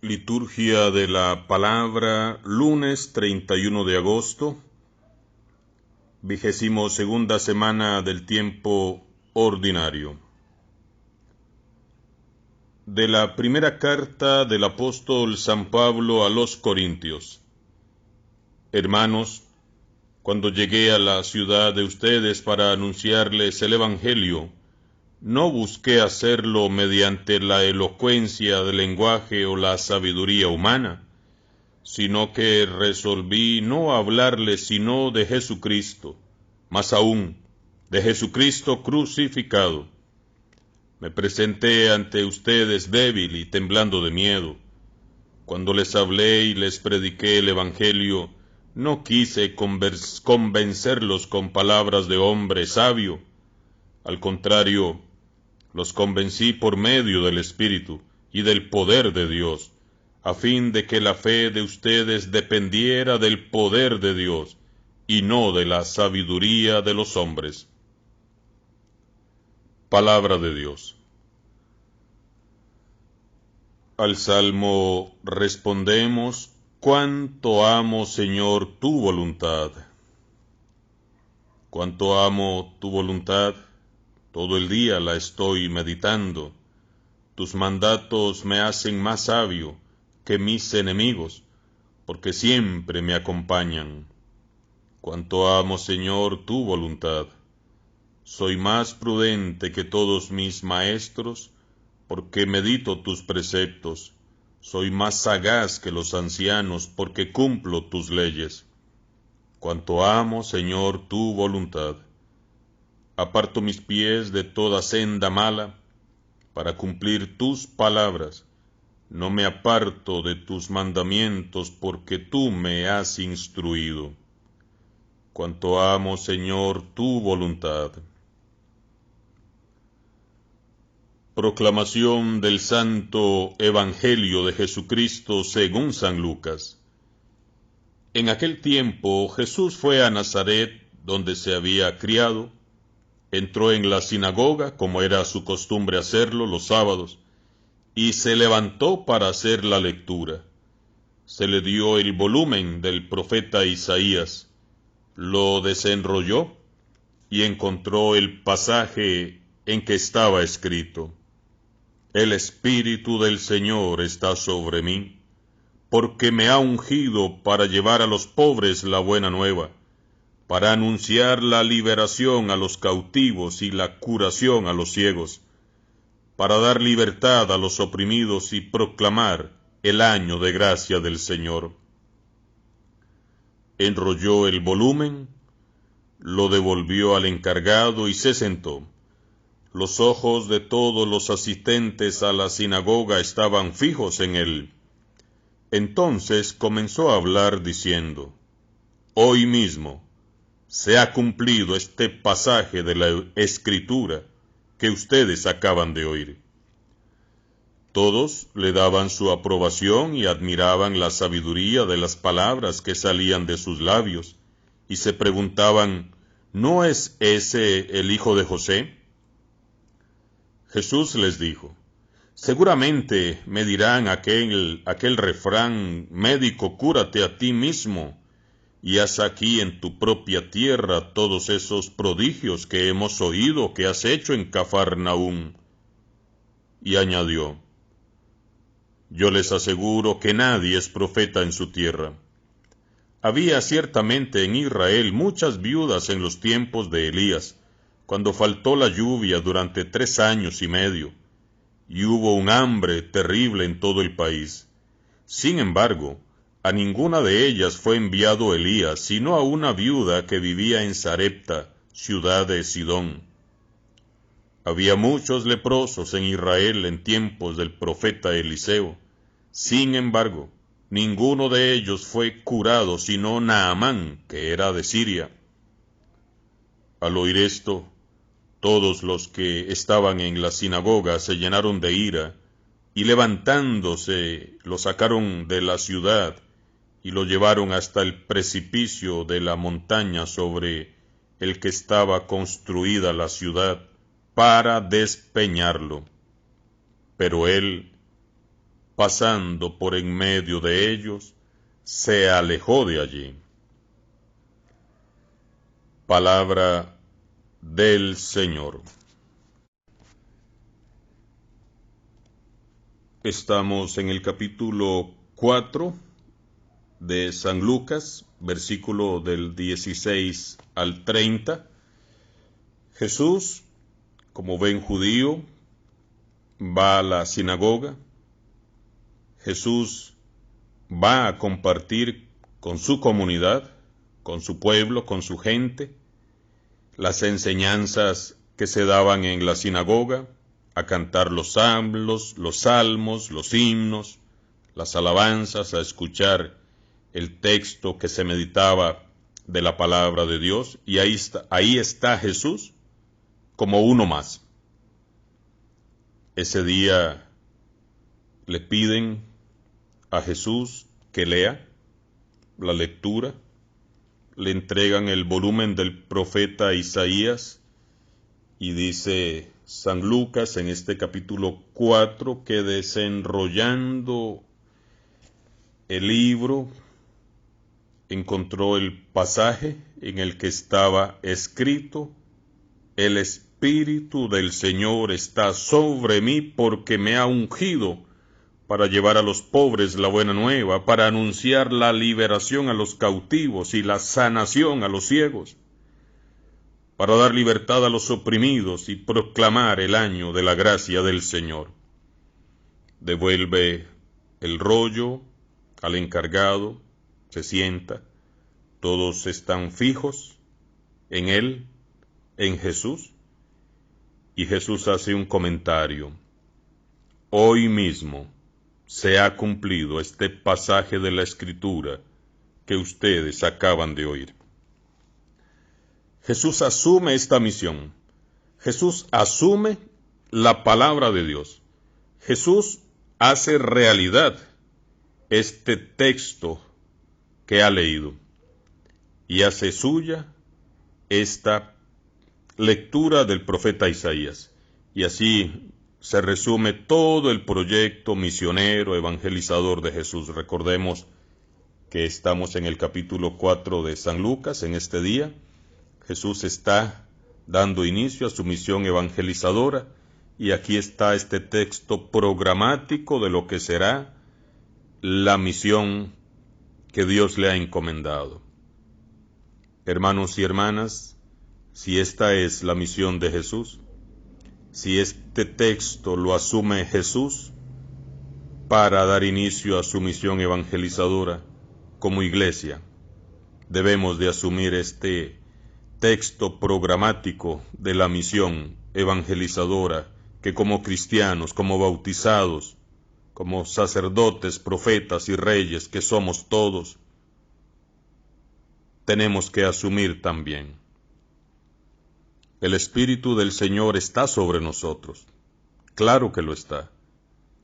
Liturgia de la Palabra, lunes 31 de agosto, 22ª semana del tiempo ordinario. De la primera carta del apóstol San Pablo a los Corintios. Hermanos, cuando llegué a la ciudad de ustedes para anunciarles el Evangelio, no busqué hacerlo mediante la elocuencia del lenguaje o la sabiduría humana, sino que resolví no hablarles sino de Jesucristo, más aún, de Jesucristo crucificado. Me presenté ante ustedes débil y temblando de miedo. Cuando les hablé y les prediqué el Evangelio, no quise convencerlos con palabras de hombre sabio. Al contrario, los convencí por medio del Espíritu y del poder de Dios, a fin de que la fe de ustedes dependiera del poder de Dios y no de la sabiduría de los hombres. Palabra de Dios. Al Salmo respondemos: cuánto amo, Señor, tu voluntad. Cuánto amo tu voluntad, todo el día la estoy meditando. Tus mandatos me hacen más sabio que mis enemigos, porque siempre me acompañan. Cuánto amo, Señor, tu voluntad. Soy más prudente que todos mis maestros, porque medito tus preceptos. Soy más sagaz que los ancianos, porque cumplo tus leyes. Cuánto amo, Señor, tu voluntad. Aparto mis pies de toda senda mala, para cumplir tus palabras. No me aparto de tus mandamientos, porque tú me has instruido. Cuánto amo, Señor, tu voluntad. Proclamación del Santo Evangelio de Jesucristo según San Lucas. En aquel tiempo Jesús fue a Nazaret, donde se había criado. Entró en la sinagoga, como era su costumbre hacerlo los sábados, y se levantó para hacer la lectura. Se le dio el volumen del profeta Isaías, lo desenrolló y encontró el pasaje en que estaba escrito: El Espíritu del Señor está sobre mí, porque me ha ungido para llevar a los pobres la buena nueva, para anunciar la liberación a los cautivos y la curación a los ciegos, para dar libertad a los oprimidos y proclamar el año de gracia del Señor. Enrolló el volumen, lo devolvió al encargado y se sentó. Los ojos de todos los asistentes a la sinagoga estaban fijos en él. Entonces comenzó a hablar diciendo: Hoy mismo se ha cumplido este pasaje de la Escritura que ustedes acaban de oír. Todos le daban su aprobación y admiraban la sabiduría de las palabras que salían de sus labios, y se preguntaban: ¿no es ese el hijo de José? Jesús les dijo: seguramente me dirán aquel refrán: médico, cúrate a ti mismo, y haz aquí en tu propia tierra todos esos prodigios que hemos oído que has hecho en Cafarnaúm. Y añadió: yo les aseguro que nadie es profeta en su tierra. Había ciertamente en Israel muchas viudas en los tiempos de Elías, cuando faltó la lluvia durante 3 años y medio, y hubo un hambre terrible en todo el país. Sin embargo, a ninguna de ellas fue enviado Elías, sino a una viuda que vivía en Sarepta, ciudad de Sidón. Había muchos leprosos en Israel en tiempos del profeta Eliseo. Sin embargo, ninguno de ellos fue curado, sino Naamán, que era de Siria. Al oír esto, todos los que estaban en la sinagoga se llenaron de ira, y levantándose lo sacaron de la ciudad y lo llevaron hasta el precipicio de la montaña sobre el que estaba construida la ciudad, para despeñarlo. Pero él, pasando por en medio de ellos, se alejó de allí. Palabra del Señor. Estamos en el capítulo 4 de San Lucas, versículo del 16 al 30. Jesús, como buen judío, va a la sinagoga. Jesús va a compartir con su comunidad, con su pueblo, con su gente, las enseñanzas que se daban en la sinagoga, a cantar los salmos, los himnos, las alabanzas, a escuchar el texto que se meditaba de la palabra de Dios, y ahí está Jesús como uno más. Ese día le piden a Jesús que lea la lectura, le entregan el volumen del profeta Isaías, y dice San Lucas en este capítulo 4 que desenrollando el libro encontró el pasaje en el que estaba escrito: el Espíritu del Señor está sobre mí porque me ha ungido para llevar a los pobres la buena nueva, para anunciar la liberación a los cautivos y la sanación a los ciegos, para dar libertad a los oprimidos y proclamar el año de la gracia del Señor. Devuelve el rollo al encargado, se sienta, todos están fijos en él, en Jesús, y Jesús hace un comentario: hoy mismo se ha cumplido este pasaje de la Escritura que ustedes acaban de oír. Jesús asume esta misión. Jesús asume la palabra de Dios. Jesús hace realidad este texto que ha leído y hace suya esta lectura del profeta Isaías. Y así se resume todo el proyecto misionero, evangelizador de Jesús. Recordemos que estamos en el capítulo 4 de San Lucas en este día. Jesús está dando inicio a su misión evangelizadora, y aquí está este texto programático de lo que será la misión que Dios le ha encomendado. Hermanos y hermanas, si esta es la misión de Jesús, si este texto lo asume Jesús para dar inicio a su misión evangelizadora, como iglesia, debemos de asumir este texto programático de la misión evangelizadora que como cristianos, como bautizados, como sacerdotes, profetas y reyes que somos todos, tenemos que asumir también. El Espíritu del Señor está sobre nosotros. Claro que lo está.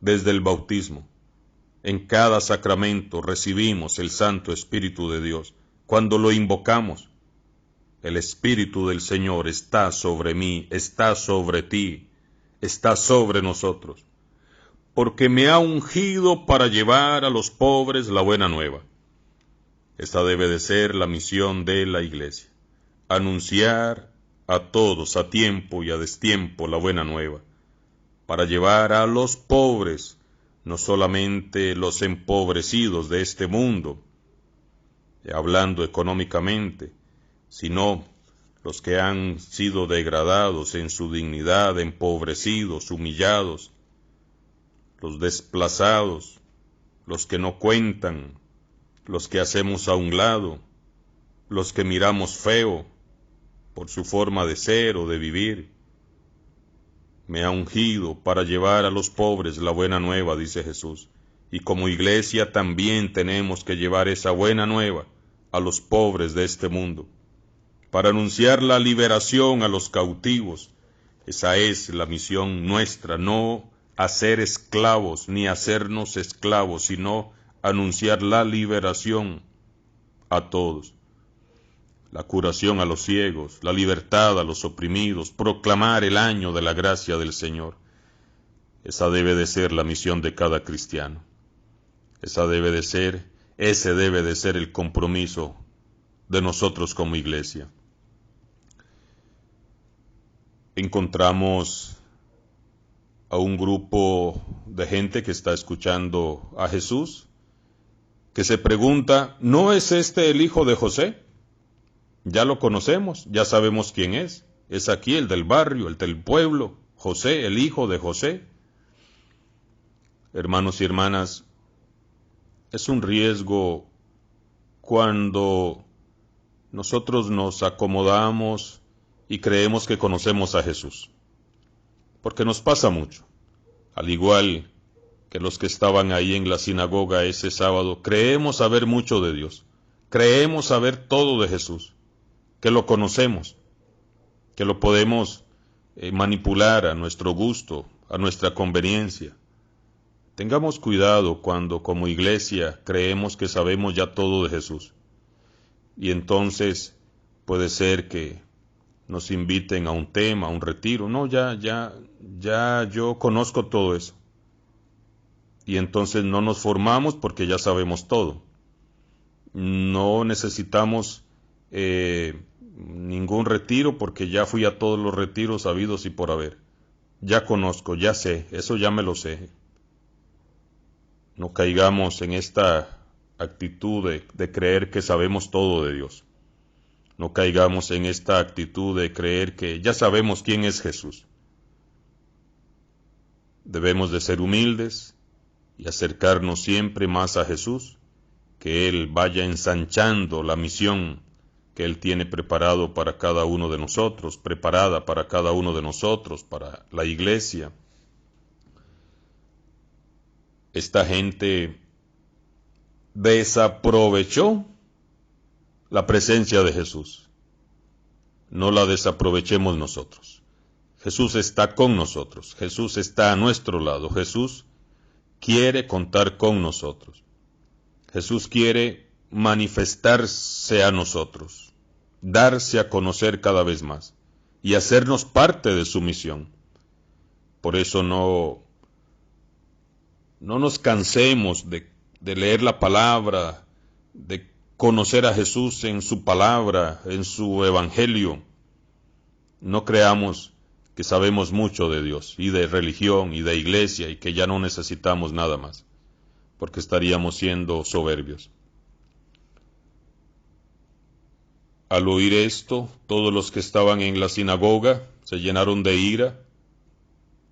Desde el bautismo, en cada sacramento recibimos el Santo Espíritu de Dios. Cuando lo invocamos, el Espíritu del Señor está sobre mí, está sobre ti, está sobre nosotros, porque me ha ungido para llevar a los pobres la buena nueva. Esta debe de ser la misión de la Iglesia: anunciar a todos a tiempo y a destiempo la buena nueva, para llevar a los pobres, no solamente los empobrecidos de este mundo, hablando económicamente, sino los que han sido degradados en su dignidad, empobrecidos, humillados, los desplazados, los que no cuentan, los que hacemos a un lado, los que miramos feo por su forma de ser o de vivir. Me ha ungido para llevar a los pobres la buena nueva, dice Jesús, y como iglesia también tenemos que llevar esa buena nueva a los pobres de este mundo, para anunciar la liberación a los cautivos. Esa es la misión nuestra, no hacer esclavos ni hacernos esclavos, sino anunciar la liberación a todos, la curación a los ciegos, la libertad a los oprimidos, proclamar el año de la gracia del Señor. Esa debe de ser la misión de cada cristiano. Ese debe de ser el compromiso de nosotros como iglesia. Encontramos a un grupo de gente que está escuchando a Jesús, que se pregunta, ¿no es este el hijo de José? Ya lo conocemos, ya sabemos quién es. Es aquí el del barrio, el del pueblo, José, el hijo de José. Hermanos y hermanas, es un riesgo cuando nosotros nos acomodamos y creemos que conocemos a Jesús. Porque nos pasa mucho. Al igual que los que estaban ahí en la sinagoga ese sábado, creemos saber mucho de Dios. Creemos saber todo de Jesús. Que lo conocemos. Que lo podemos manipular a nuestro gusto, a nuestra conveniencia. Tengamos cuidado cuando como iglesia creemos que sabemos ya todo de Jesús. Y entonces puede ser que nos inviten a un tema, a un retiro. No, ya yo conozco todo eso. Y entonces no nos formamos porque ya sabemos todo. No necesitamos ningún retiro porque ya fui a todos los retiros habidos y por haber. Ya conozco, ya sé, eso ya me lo sé. No caigamos en esta actitud de creer que sabemos todo de Dios. No caigamos en esta actitud de creer que ya sabemos quién es Jesús. Debemos de ser humildes y acercarnos siempre más a Jesús, que Él vaya ensanchando la misión que Él tiene preparada para cada uno de nosotros, para la iglesia. Esta gente desaprovechó la presencia de Jesús. No la desaprovechemos nosotros. Jesús está con nosotros. Jesús está a nuestro lado. Jesús quiere contar con nosotros. Jesús quiere manifestarse a nosotros, darse a conocer cada vez más y hacernos parte de su misión. Por eso no nos cansemos de leer la palabra, de conocer a Jesús en su palabra, en su evangelio. No creamos que sabemos mucho de Dios y de religión y de iglesia y que ya no necesitamos nada más, porque estaríamos siendo soberbios. Al oír esto, todos los que estaban en la sinagoga se llenaron de ira.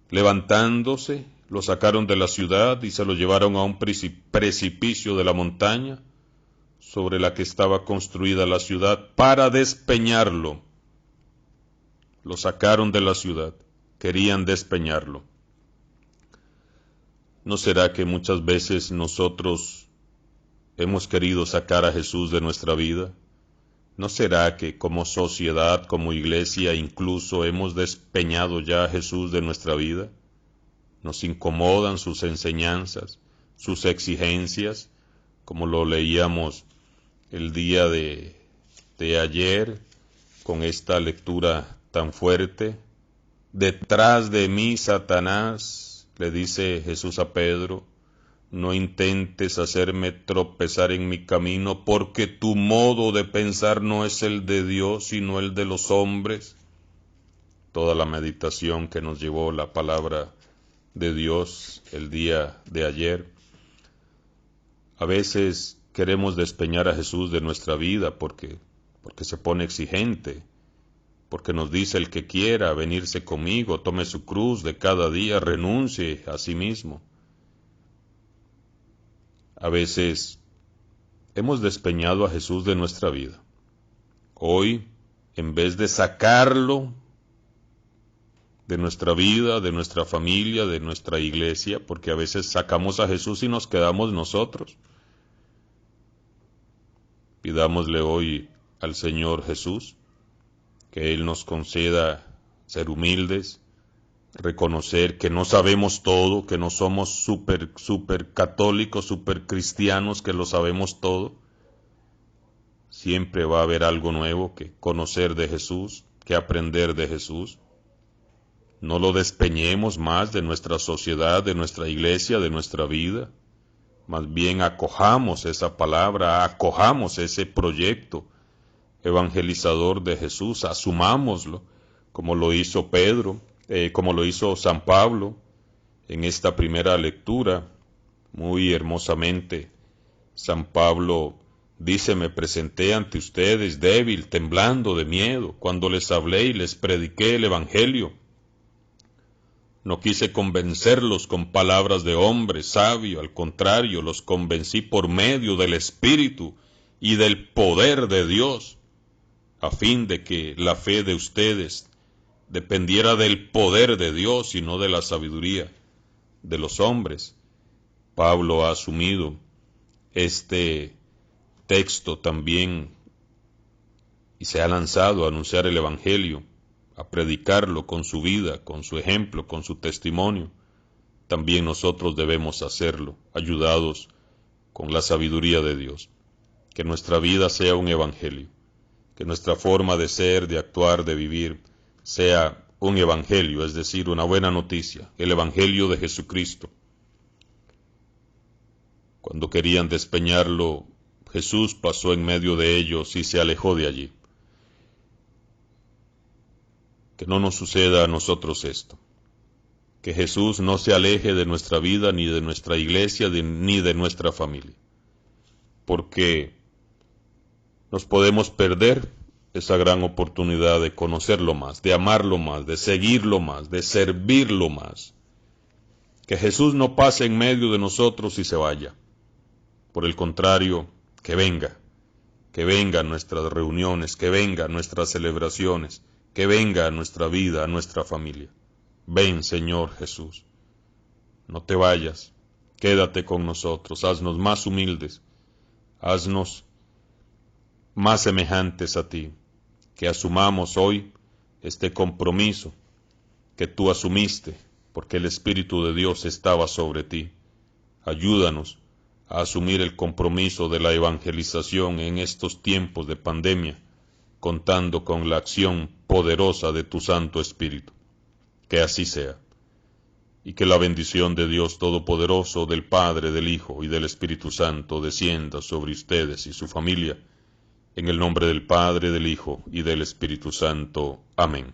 Levantándose, lo sacaron de la ciudad y se lo llevaron a un precipicio de la montaña sobre la que estaba construida la ciudad para despeñarlo. Lo sacaron de la ciudad, querían despeñarlo. ¿No será que muchas veces nosotros hemos querido sacar a Jesús de nuestra vida? ¿No será que como sociedad, como iglesia, incluso hemos despeñado ya a Jesús de nuestra vida? Nos incomodan sus enseñanzas, sus exigencias, como lo leíamos el día de ayer con esta lectura tan fuerte. Detrás de mí, Satanás, le dice Jesús a Pedro, no intentes hacerme tropezar en mi camino, porque tu modo de pensar no es el de Dios, sino el de los hombres. Toda la meditación que nos llevó la palabra de Dios el día de ayer. A veces queremos despeñar a Jesús de nuestra vida porque se pone exigente, porque nos dice el que quiera venirse conmigo, tome su cruz de cada día, renuncie a sí mismo. A veces hemos despeñado a Jesús de nuestra vida. Hoy, en vez de sacarlo de nuestra vida, de nuestra familia, de nuestra iglesia, porque a veces sacamos a Jesús y nos quedamos nosotros, pidámosle hoy al Señor Jesús que Él nos conceda ser humildes, reconocer que no sabemos todo, que no somos súper católicos, súper cristianos, que lo sabemos todo. Siempre va a haber algo nuevo que conocer de Jesús, que aprender de Jesús. No lo despeñemos más de nuestra sociedad, de nuestra iglesia, de nuestra vida. Más bien acojamos esa palabra, acojamos ese proyecto evangelizador de Jesús, asumámoslo, como lo hizo Pedro, como lo hizo San Pablo en esta primera lectura. Muy hermosamente, San Pablo dice: me presenté ante ustedes débil, temblando de miedo, cuando les hablé y les prediqué el Evangelio. No quise convencerlos con palabras de hombre sabio, al contrario, los convencí por medio del Espíritu y del poder de Dios, a fin de que la fe de ustedes dependiera del poder de Dios y no de la sabiduría de los hombres. Pablo ha asumido este texto también y se ha lanzado a anunciar el Evangelio, a predicarlo con su vida, con su ejemplo, con su testimonio. También nosotros debemos hacerlo, ayudados con la sabiduría de Dios. Que nuestra vida sea un evangelio, que nuestra forma de ser, de actuar, de vivir, sea un evangelio, es decir, una buena noticia, el evangelio de Jesucristo. Cuando querían despeñarlo, Jesús pasó en medio de ellos y se alejó de allí. Que no nos suceda a nosotros esto. Que Jesús no se aleje de nuestra vida, ni de nuestra iglesia, ni de nuestra familia. Porque nos podemos perder esa gran oportunidad de conocerlo más, de amarlo más, de seguirlo más, de servirlo más. Que Jesús no pase en medio de nosotros y se vaya. Por el contrario, que venga a nuestras reuniones, que venga a nuestras celebraciones, que venga a nuestra vida, a nuestra familia. Ven, Señor Jesús, no te vayas, quédate con nosotros, haznos más humildes, haznos más semejantes a ti, que asumamos hoy este compromiso que tú asumiste, porque el Espíritu de Dios estaba sobre ti. Ayúdanos a asumir el compromiso de la evangelización en estos tiempos de pandemia, contando con la acción poderosa de tu Santo Espíritu. Que así sea, y que la bendición de Dios Todopoderoso, del Padre, del Hijo y del Espíritu Santo descienda sobre ustedes y su familia, en el nombre del Padre, del Hijo y del Espíritu Santo. Amén.